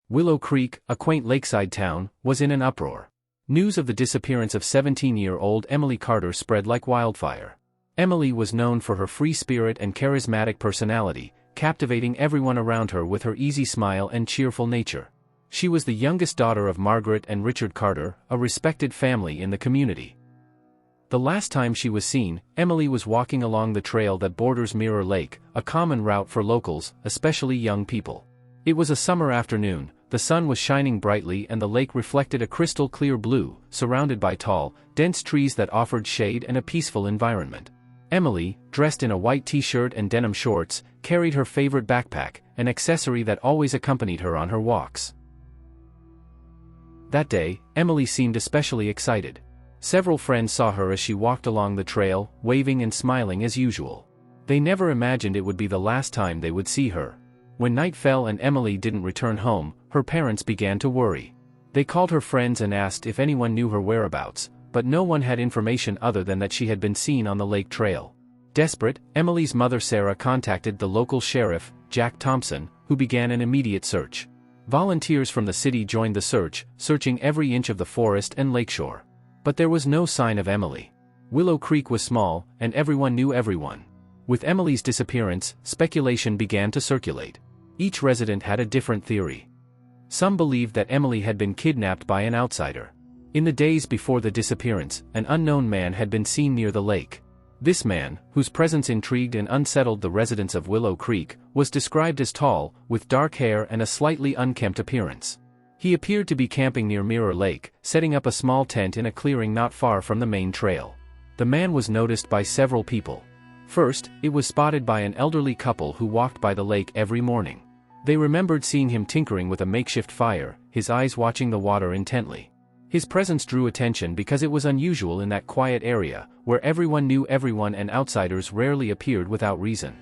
Willow Creek, a quaint lakeside town, was in an uproar. News of the disappearance of 17-year-old Emily Carter spread like wildfire. Emily was known for her free spirit and charismatic personality, captivating everyone around her with her easy smile and cheerful nature. She was the youngest daughter of Margaret and Richard Carter, a respected family in the community. The last time she was seen, Emily was walking along the trail that borders Mirror Lake, a common route for locals, especially young people. It was a summer afternoon, the sun was shining brightly and the lake reflected a crystal-clear blue, surrounded by tall, dense trees that offered shade and a peaceful environment. Emily, dressed in a white t-shirt and denim shorts, carried her favorite backpack, an accessory that always accompanied her on her walks. That day, Emily seemed especially excited. Several friends saw her as she walked along the trail, waving and smiling as usual. They never imagined it would be the last time they would see her. When night fell and Emily didn't return home, her parents began to worry. They called her friends and asked if anyone knew her whereabouts, but no one had information other than that she had been seen on the lake trail. Desperate, Emily's mother Sarah contacted the local sheriff, Jack Thompson, who began an immediate search. Volunteers from the city joined the search, searching every inch of the forest and lakeshore. But there was no sign of Emily. Willow Creek was small, and everyone knew everyone. With Emily's disappearance, speculation began to circulate. Each resident had a different theory. Some believed that Emily had been kidnapped by an outsider. In the days before the disappearance, an unknown man had been seen near the lake. This man, whose presence intrigued and unsettled the residents of Willow Creek, was described as tall, with dark hair and a slightly unkempt appearance. He appeared to be camping near Mirror Lake, setting up a small tent in a clearing not far from the main trail. The man was noticed by several people. First, it was spotted by an elderly couple who walked by the lake every morning. They remembered seeing him tinkering with a makeshift fire, his eyes watching the water intently. His presence drew attention because it was unusual in that quiet area, where everyone knew everyone and outsiders rarely appeared without reason.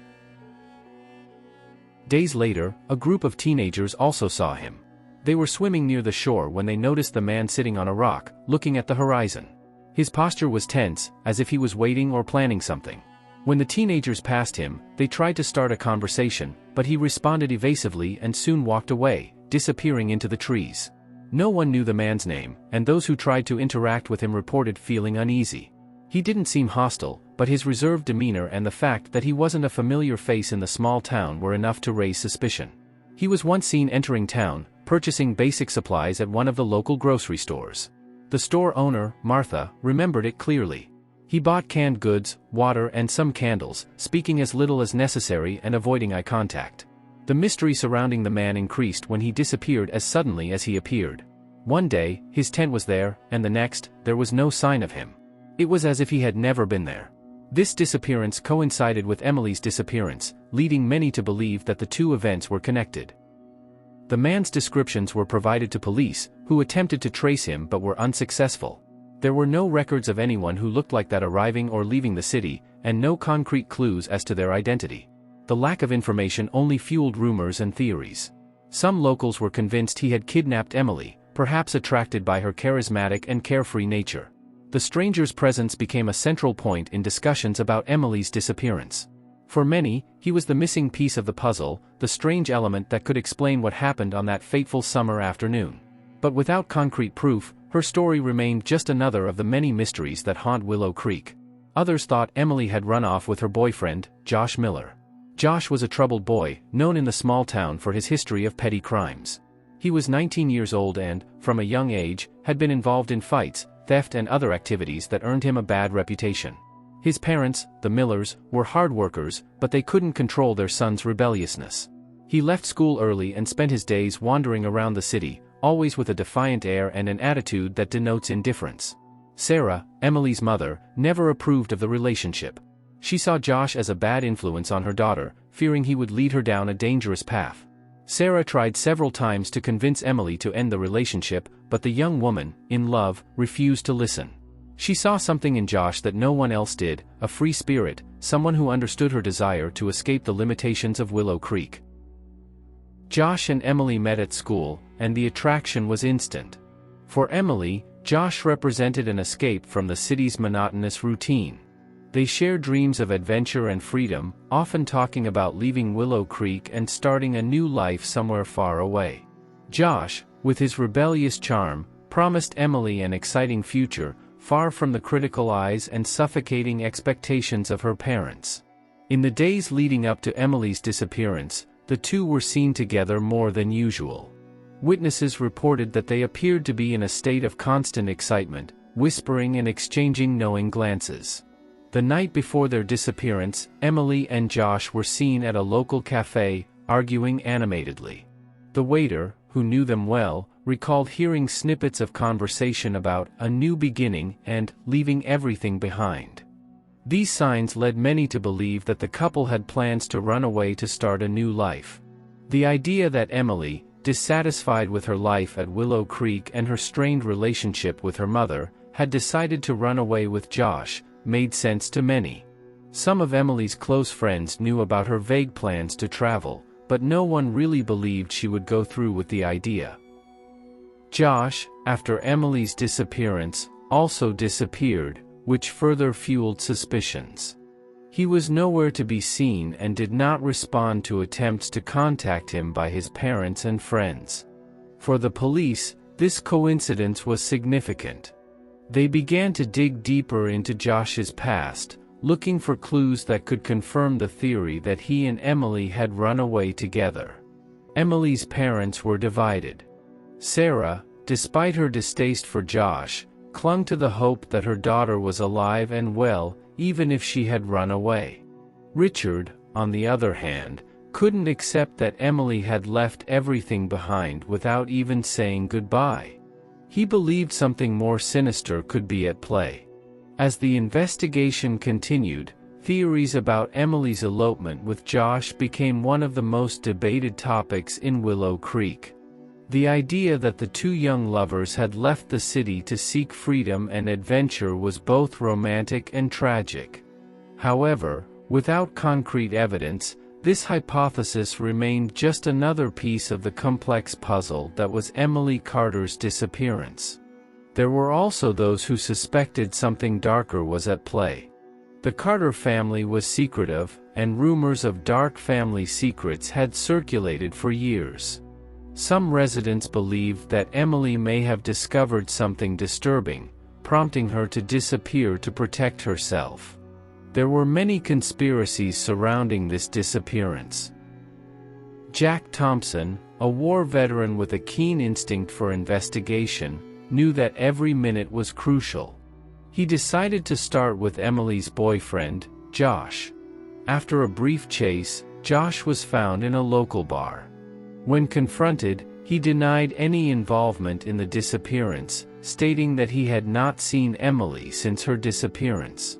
Days later, a group of teenagers also saw him. They were swimming near the shore when they noticed the man sitting on a rock, looking at the horizon. His posture was tense, as if he was waiting or planning something. When the teenagers passed him, they tried to start a conversation, but he responded evasively and soon walked away, disappearing into the trees. No one knew the man's name, and those who tried to interact with him reported feeling uneasy. He didn't seem hostile, but his reserved demeanor and the fact that he wasn't a familiar face in the small town were enough to raise suspicion. He was once seen entering town, purchasing basic supplies at one of the local grocery stores. The store owner, Martha, remembered it clearly. He bought canned goods, water and some candles, speaking as little as necessary and avoiding eye contact. The mystery surrounding the man increased when he disappeared as suddenly as he appeared. One day, his tent was there, and the next, there was no sign of him. It was as if he had never been there. This disappearance coincided with Emily's disappearance, leading many to believe that the two events were connected. The man's descriptions were provided to police, who attempted to trace him but were unsuccessful. There were no records of anyone who looked like that arriving or leaving the city, and no concrete clues as to their identity. The lack of information only fueled rumors and theories. Some locals were convinced he had kidnapped Emily, perhaps attracted by her charismatic and carefree nature. The stranger's presence became a central point in discussions about Emily's disappearance. For many, he was the missing piece of the puzzle, the strange element that could explain what happened on that fateful summer afternoon. But without concrete proof, her story remained just another of the many mysteries that haunt Willow Creek. Others thought Emily had run off with her boyfriend, Josh Miller. Josh was a troubled boy, known in the small town for his history of petty crimes. He was 19 years old and, from a young age, had been involved in fights, theft and other activities that earned him a bad reputation. His parents, the Millers, were hard workers, but they couldn't control their son's rebelliousness. He left school early and spent his days wandering around the city, always with a defiant air and an attitude that denotes indifference. Sarah, Emily's mother, never approved of the relationship. She saw Josh as a bad influence on her daughter, fearing he would lead her down a dangerous path. Sarah tried several times to convince Emily to end the relationship, but the young woman, in love, refused to listen. She saw something in Josh that no one else did, a free spirit, someone who understood her desire to escape the limitations of Willow Creek. Josh and Emily met at school, and the attraction was instant. For Emily, Josh represented an escape from the city's monotonous routine. They shared dreams of adventure and freedom, often talking about leaving Willow Creek and starting a new life somewhere far away. Josh, with his rebellious charm, promised Emily an exciting future, far from the critical eyes and suffocating expectations of her parents. In the days leading up to Emily's disappearance, the two were seen together more than usual. Witnesses reported that they appeared to be in a state of constant excitement, whispering and exchanging knowing glances. The night before their disappearance, Emily and Josh were seen at a local cafe, arguing animatedly. The waiter, who knew them well, recalled hearing snippets of conversation about a new beginning and leaving everything behind. These signs led many to believe that the couple had plans to run away to start a new life. The idea that Emily, dissatisfied with her life at Willow Creek and her strained relationship with her mother, had decided to run away with Josh, made sense to many. Some of Emily's close friends knew about her vague plans to travel, but no one really believed she would go through with the idea. Josh, after Emily's disappearance, also disappeared, which further fueled suspicions. He was nowhere to be seen and did not respond to attempts to contact him by his parents and friends. For the police, this coincidence was significant. They began to dig deeper into Josh's past, looking for clues that could confirm the theory that he and Emily had run away together. Emily's parents were divided. Sarah, despite her distaste for Josh, clung to the hope that her daughter was alive and well, even if she had run away. Richard, on the other hand, couldn't accept that Emily had left everything behind without even saying goodbye. He believed something more sinister could be at play. As the investigation continued, theories about Emily's elopement with Josh became one of the most debated topics in Willow Creek. The idea that the two young lovers had left the city to seek freedom and adventure was both romantic and tragic. However, without concrete evidence, this hypothesis remained just another piece of the complex puzzle that was Emily Carter's disappearance. There were also those who suspected something darker was at play. The Carter family was secretive, and rumors of dark family secrets had circulated for years. Some residents believed that Emily may have discovered something disturbing, prompting her to disappear to protect herself. There were many conspiracies surrounding this disappearance. Jack Thompson, a war veteran with a keen instinct for investigation, knew that every minute was crucial. He decided to start with Emily's boyfriend, Josh. After a brief chase, Josh was found in a local bar. When confronted, he denied any involvement in the disappearance, stating that he had not seen Emily since her disappearance.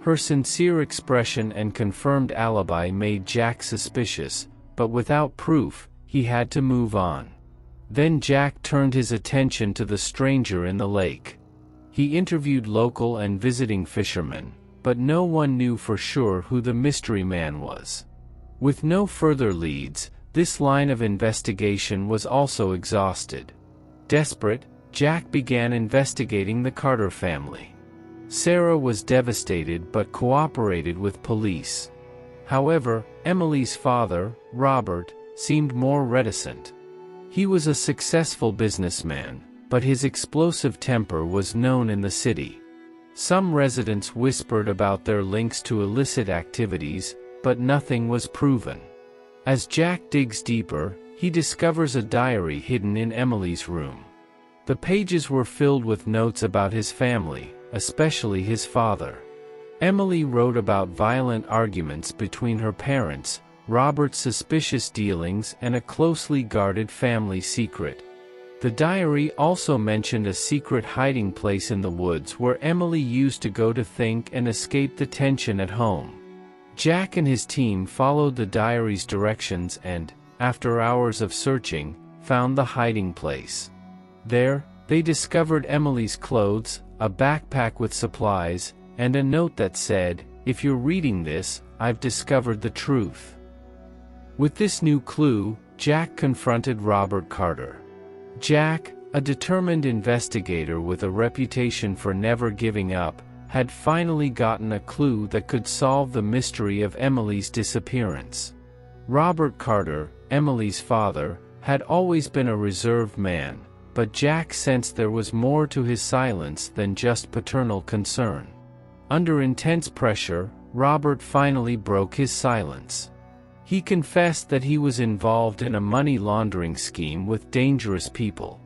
Her sincere expression and confirmed alibi made Jack suspicious, but without proof, he had to move on. Then Jack turned his attention to the stranger in the lake. He interviewed local and visiting fishermen, but no one knew for sure who the mystery man was. With no further leads, this line of investigation was also exhausted. Desperate, Jack began investigating the Carter family. Sarah was devastated but cooperated with police. However, Emily's father, Robert, seemed more reticent. He was a successful businessman, but his explosive temper was known in the city. Some residents whispered about their links to illicit activities, but nothing was proven. As Jack digs deeper, he discovers a diary hidden in Emily's room. The pages were filled with notes about his family, especially his father. Emily wrote about violent arguments between her parents, Robert's suspicious dealings, and a closely guarded family secret. The diary also mentioned a secret hiding place in the woods where Emily used to go to think and escape the tension at home. Jack and his team followed the diary's directions and, after hours of searching, found the hiding place. There, they discovered Emily's clothes, a backpack with supplies, and a note that said, "If you're reading this, I've discovered the truth." With this new clue, Jack confronted Robert Carter. Jack, a determined investigator with a reputation for never giving up, had finally gotten a clue that could solve the mystery of Emily's disappearance. Robert Carter, Emily's father, had always been a reserved man, but Jack sensed there was more to his silence than just paternal concern. Under intense pressure, Robert finally broke his silence. He confessed that he was involved in a money laundering scheme with dangerous people.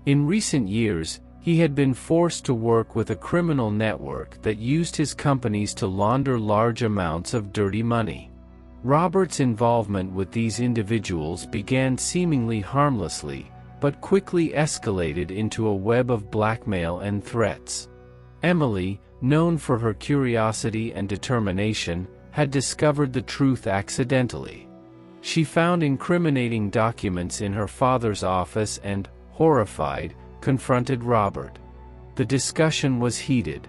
In recent years, he had been forced to work with a criminal network that used his companies to launder large amounts of dirty money. Robert's involvement with these individuals began seemingly harmlessly, but quickly escalated into a web of blackmail and threats. Emily, known for her curiosity and determination, had discovered the truth accidentally. She found incriminating documents in her father's office and, horrified, confronted Robert. The discussion was heated.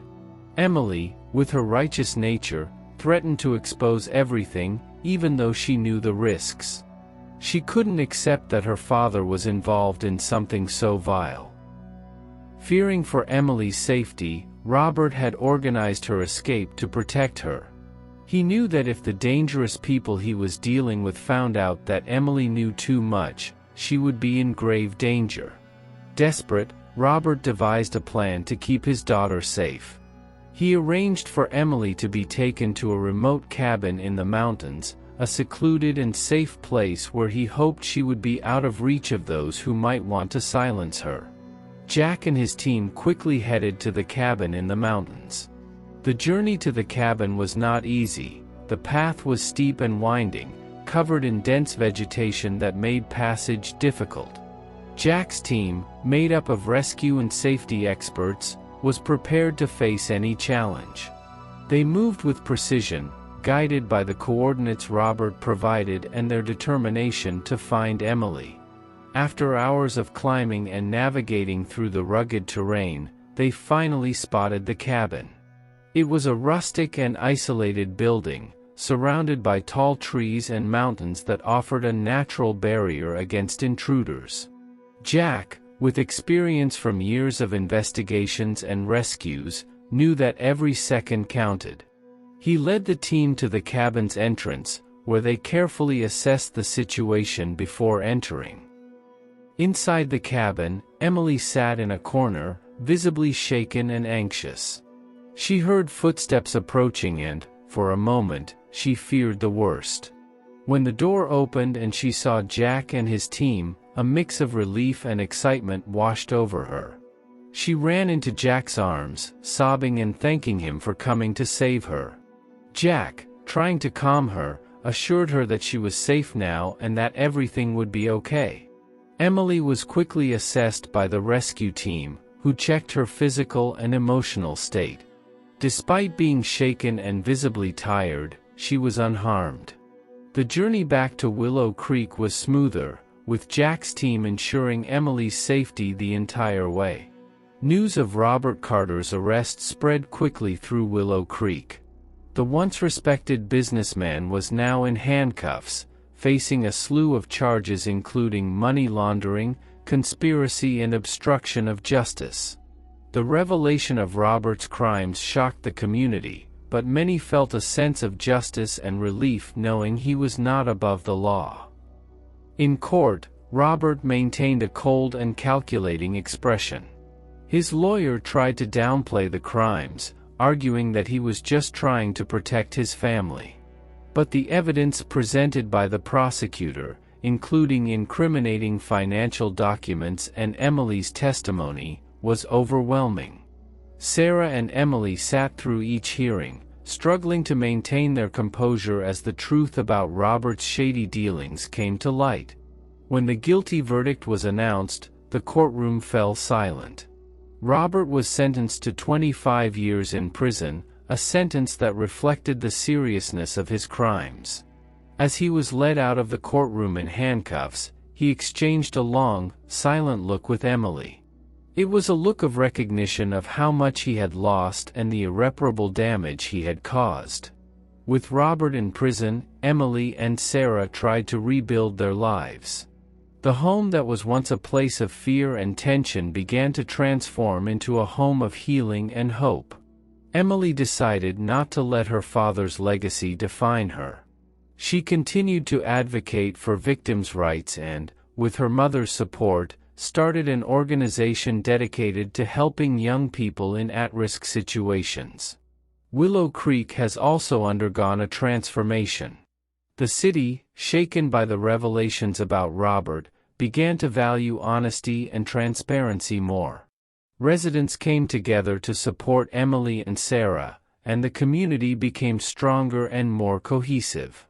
Emily, with her righteous nature, threatened to expose everything, even though she knew the risks. She couldn't accept that her father was involved in something so vile. Fearing for Emily's safety, Robert had organized her escape to protect her. He knew that if the dangerous people he was dealing with found out that Emily knew too much, she would be in grave danger. Desperate, Robert devised a plan to keep his daughter safe. He arranged for Emily to be taken to a remote cabin in the mountains, a secluded and safe place where he hoped she would be out of reach of those who might want to silence her. Jack and his team quickly headed to the cabin in the mountains. The journey to the cabin was not easy. The path was steep and winding, covered in dense vegetation that made passage difficult. Jack's team, made up of rescue and safety experts, was prepared to face any challenge. They moved with precision, guided by the coordinates Robert provided and their determination to find Emily. After hours of climbing and navigating through the rugged terrain, they finally spotted the cabin. It was a rustic and isolated building, surrounded by tall trees and mountains that offered a natural barrier against intruders. Jack, with experience from years of investigations and rescues, knew that every second counted. He led the team to the cabin's entrance, where they carefully assessed the situation before entering. Inside the cabin, Emily sat in a corner, visibly shaken and anxious. She heard footsteps approaching and, for a moment, she feared the worst. When the door opened and she saw Jack and his team, a mix of relief and excitement washed over her. She ran into Jack's arms, sobbing and thanking him for coming to save her. Jack, trying to calm her, assured her that she was safe now and that everything would be okay. Emily was quickly assessed by the rescue team, who checked her physical and emotional state. Despite being shaken and visibly tired, she was unharmed. The journey back to Willow Creek was smoother, with Jack's team ensuring Emily's safety the entire way. News of Robert Carter's arrest spread quickly through Willow Creek. The once respected businessman was now in handcuffs, facing a slew of charges including money laundering, conspiracy and obstruction of justice. The revelation of Robert's crimes shocked the community, but many felt a sense of justice and relief knowing he was not above the law. In court, Robert maintained a cold and calculating expression. His lawyer tried to downplay the crimes, arguing that he was just trying to protect his family. But the evidence presented by the prosecutor, including incriminating financial documents and Emily's testimony, was overwhelming. Sarah and Emily sat through each hearing, struggling to maintain their composure as the truth about Robert's shady dealings came to light. When the guilty verdict was announced, the courtroom fell silent. Robert was sentenced to 25 years in prison, a sentence that reflected the seriousness of his crimes. As he was led out of the courtroom in handcuffs, he exchanged a long, silent look with Emily. It was a look of recognition of how much he had lost and the irreparable damage he had caused. With Robert in prison, Emily and Sarah tried to rebuild their lives. The home that was once a place of fear and tension began to transform into a home of healing and hope. Emily decided not to let her father's legacy define her. She continued to advocate for victims' rights and, with her mother's support, started an organization dedicated to helping young people in at-risk situations. Willow Creek has also undergone a transformation. The city, shaken by the revelations about Robert, began to value honesty and transparency more. Residents came together to support Emily and Sarah, and the community became stronger and more cohesive.